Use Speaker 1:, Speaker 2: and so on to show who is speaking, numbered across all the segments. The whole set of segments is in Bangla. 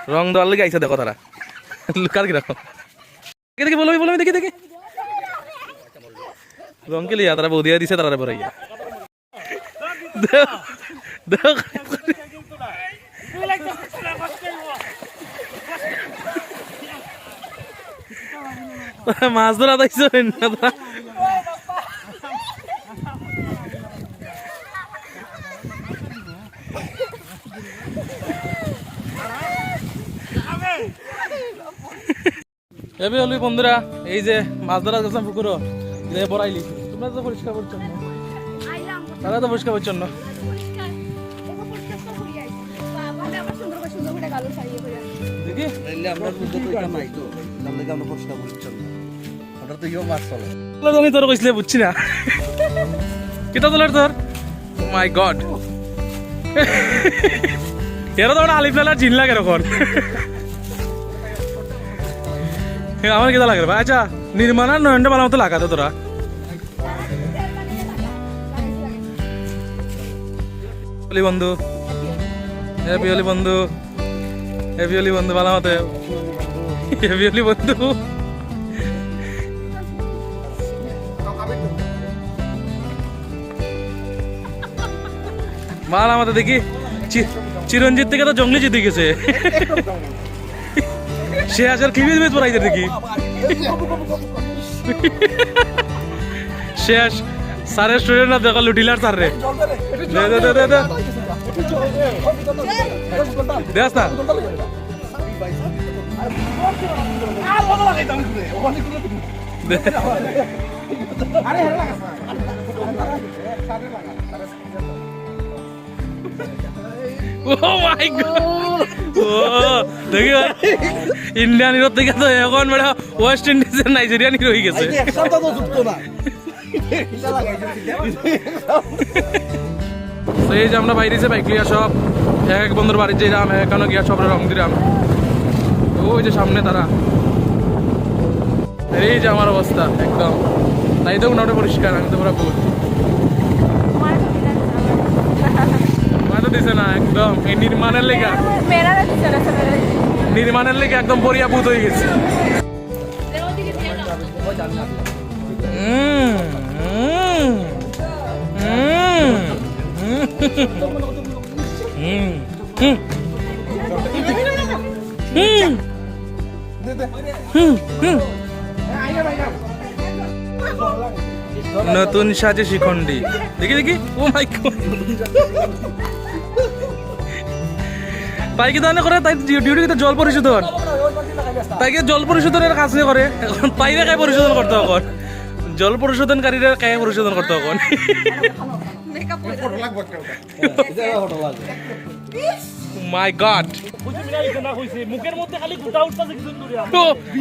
Speaker 1: রং দেওয়ার লেগে আইসা দেখো তারা কার কি রাখো দেখি বলো বলো দেখি দেখি রং কে লিয়া তারা বৌদিয়া দিছে তারা পরে গিয়া মাছ ধরা দেখছো এবে হলি বন্ধুরা এই যে মাছ ধরা গেছিলাম পুকুর বড়াইলি তোমরা তো পরিষ্কার পরিচ্ছন্ন তারা তো পরিষ্কার পরিচ্ছন্ন দেখি আমি তোর কইসলে বুঝছি না কিতা তোলার তোর মাই গড এরা তো আলিফ লালার জিন লাগে এখন আমার কেটা লাগে ভাই আচ্ছা নির্মাণ আর নয়নটা ভালো মতো লাগাতো তোরা বন্ধু হ্যাপি হোলি বন্ধু হ্যাপি হোলি বন্ধু ভালো মতো হ্যাপি হোলি বন্ধু মাল আমাদের দেখি চিরঞ্জিত থেকে তো জঙ্গলি জিতে গেছে সে আসার কিবিজ বেজ পড়াইতে দেখি শেষ সারের স্টুডেন্ট না দেখো লুটিলার স্যার রে দেখ না Oh my God! দেখি ইন্ডিয়ান হিরো থেকে তো এখন বেড়া ওয়েস্ট ইন্ডিজের নাইজেরিয়ান হিরো হয়ে গেছে এই যে আমরা বাইরে যে বাইক লিয়া সব এক বন্ধুর বাড়ি যাইলাম এখানে গিয়া সব রং দিলাম ওই যে সামনে তারা এই যে আমার অবস্থা একদম তাই তো মোটামুটি পরিষ্কার আমি তো পুরো ভুল দিছে না একদম এই নির্মাণের লেগে একদম বরিয়া ভূত হয়ে গেছে নতুন সাজে শিখন্ডি দেখি দেখি ও মাই গড তাইকে দানে করে তাই ডিউটি তো জল পরিশোধন তাইকে জল পরিশোধনের কাজ করে এখন তাইরে কাই পরিশোধন করতে এখন জল পরিশোধনকারীরা কাই পরিশোধন করতে এখন মাই গড মুখের মধ্যে খালি গুটা উঠতাছে কিছু দূরে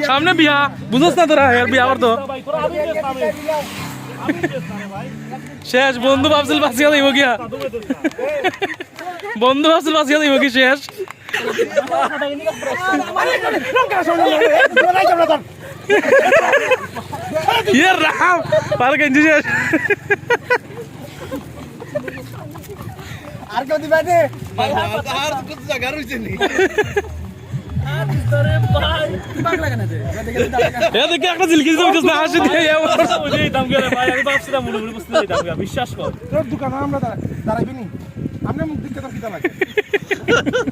Speaker 1: সামনে বিয়া বুঝছস না তোরা বিয়া করতো শেষ বন্ধু ভাবছিল বাঁচিয়া যাইব গিয়া বন্ধু ভাবছিল বাঁচিয়া যাইব কি শেষ রাম পার গেঞ্জি শেষ
Speaker 2: আর কেউ দিবা দে আর কত জায়গা রইছে নি আরে ভাই পাগলা কেন দে
Speaker 1: এ দেখি একটা জিলকি দিছিস না হাসি দিয়ে
Speaker 3: ওই দাম গেলে ভাই আমি ভাবছিলাম মনে মনে বুঝতে দাম গেল বিশ্বাস কর
Speaker 2: তোর দোকান আমরা দাঁড়াইবি নি আমরা মুখ দিতে কিটা লাগে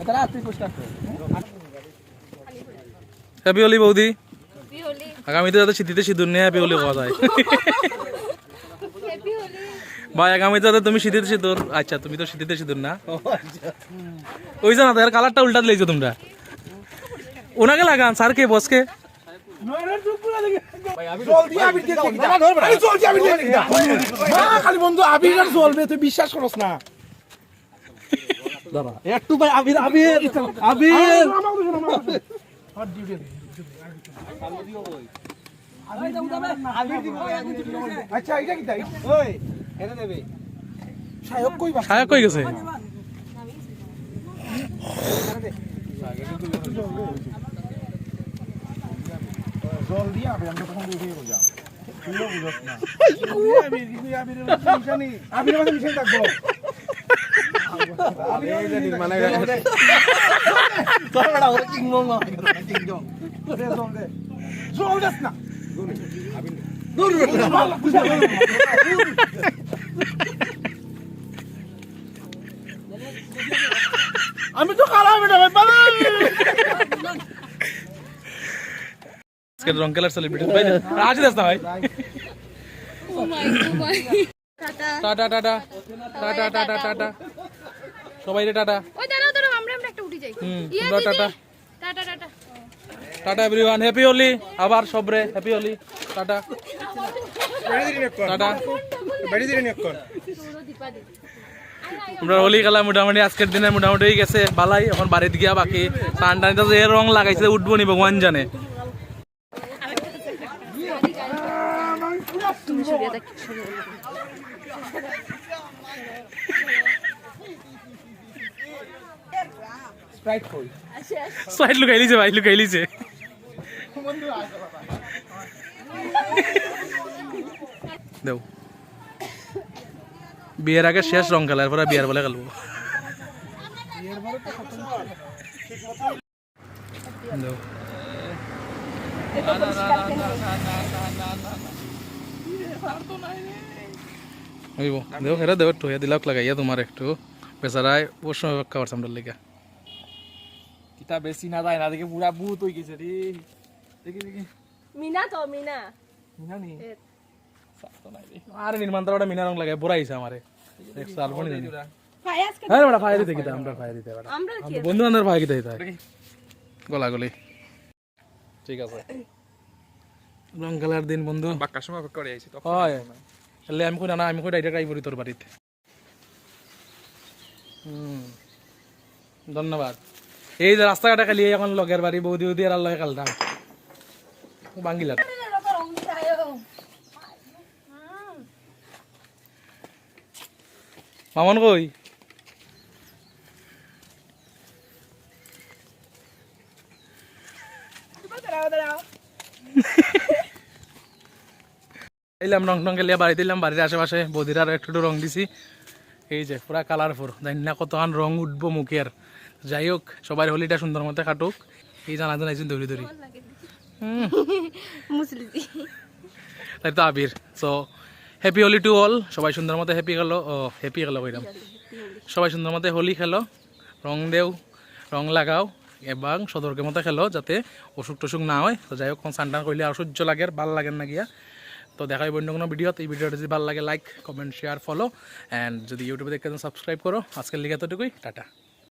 Speaker 2: তারা তুই পোস্ট কর
Speaker 1: হ্যাপি হোলি বৌদি আগামীতে যাতে শীতিতে সিঁদুর নিয়ে হ্যাপি হোলি খাওয়া যায় ভাই আগামীতে যাতে তুমি শীতিতে সিঁদুর আচ্ছা তুমি তো শীতিতে সিঁদুর না ওই জানা তো এর কালারটা উল্টা দিলেছো তোমরা ওনাকে লাগান স্যার কে বসকে
Speaker 2: খালি বন্ধু আবির চলবে তুই বিশ্বাস করস না
Speaker 3: একটু ভাই আবির আবির আবির
Speaker 2: আচ্ছা এটা কি তাই ওই এনে দেবে সায়ক কই বা
Speaker 1: সায়ক কই গেছে
Speaker 2: জল দিয়া আমি তখন উঠে যাও তুইও বুঝছ না আবির মানে মিশে থাকবো তোর বড় ওরে কিংগং কিংগং জল দেস না দূর আমি তো কালা বেটা ভাই পালা
Speaker 1: আজকে রং কালার সেলিব্রিটি ভাই আজ দেস না ভাই
Speaker 4: ও মাই tata
Speaker 1: tata tata tata tata tata সবাই রে টাটা
Speaker 4: ওই দাঁড়াও দাঁড়াও আমরা একটা উঠে যাই
Speaker 1: তোমরা tata
Speaker 4: tata tata
Speaker 1: tata everyone happy Holi আবার সবরে হ্যাপি হোলি টাটা টাটা
Speaker 2: বেড়ি দিন এখন
Speaker 4: তোরও দীপা দি
Speaker 1: আমরা হোলি খেলা মোটামুটি আজকের দিনে মোটামুটি হয়ে গেছে বালাই এখন বাড়িতে গিয়া বাকি টান টানিতে যে রং লাগাইছে উঠবো নি ভগবান জানে
Speaker 4: তুমি সরিয়ে দেখ
Speaker 2: স্প্রাইট কই
Speaker 1: সাইড লুকাই লিছে ভাই লুকাই লিছে দেও বিয়ের আগে শেষ রং খেলা এরপরে বিয়ের বলে খেলবো দেও হইব দেও হেরা দেও একটু দিলাক লাগাইয়া তোমার একটু বেচারায় ওর সময় অপেক্ষা করছে আমরা লেগে
Speaker 3: কিতা বেশি না যায় না দেখে পুরা ভূত হয়ে গেছে রে দেখি দেখি
Speaker 4: মিনা তো মিনা
Speaker 3: না নি
Speaker 1: আরে নির্মাণ তারা মিনা রং লাগাই বড়াইছে আমারে দেখছ আর বনি জানি
Speaker 4: ভাই আজকে
Speaker 1: হ্যাঁ বড়া ফায়ার দিতে কিতা আমরা ফায়ার দিতে বড়া
Speaker 4: আমরা কি
Speaker 1: বন্ধু বান্ধব ফায়ার দিতে হইতা গলা গলি ঠিক আছে রং কালার দিন বন্ধু
Speaker 3: বাক্কা সময় করে আইছি তো
Speaker 1: হয় তাহলে আমি কই না আমি কই ডাইরেক্ট আইবরি তোর বাড়িতে ধন্যবাদ এই যে রাস্তাঘাটে খালি এখন লগের বাড়ি বৌদি বৌদি আর লগে কালটা বাঙ্গিলা মামন কই এলাম রং টং খেলিয়া বাড়িতে এলাম বাড়ির আশেপাশে বৌদির আরো একটু রং দিছি এই যে পুরা কালারফুল জানি না কতক্ষণ রং উঠবো মুখের যাই হোক সবাই হোলিটা সুন্দর মতো কাটুক এই জানা জানাইছেন ধরি ধরি
Speaker 4: মুসলিদি
Speaker 1: তাই তো আবির so happy Holi to all সবাই সুন্দর মতো হ্যাপি গেল ও হ্যাপি গেল কইলাম সবাই সুন্দর মতো হোলি খেলো রং দেও রং লাগাও এবং সতর্কের মতো খেলো যাতে অসুখ টসুখ না হয় তো যাই হোক সানটান করলে আর সহ্য লাগে ভাল লাগেন না গিয়া তো দেখাই অন্য কোনো ভিডিওত এই ভিডিওটা যদি ভালো লাগে like comment share follow and যদি ইউটিউবে দেখতে সাবস্ক্রাইব করো আজকের লিগে এতটুকুই টাটা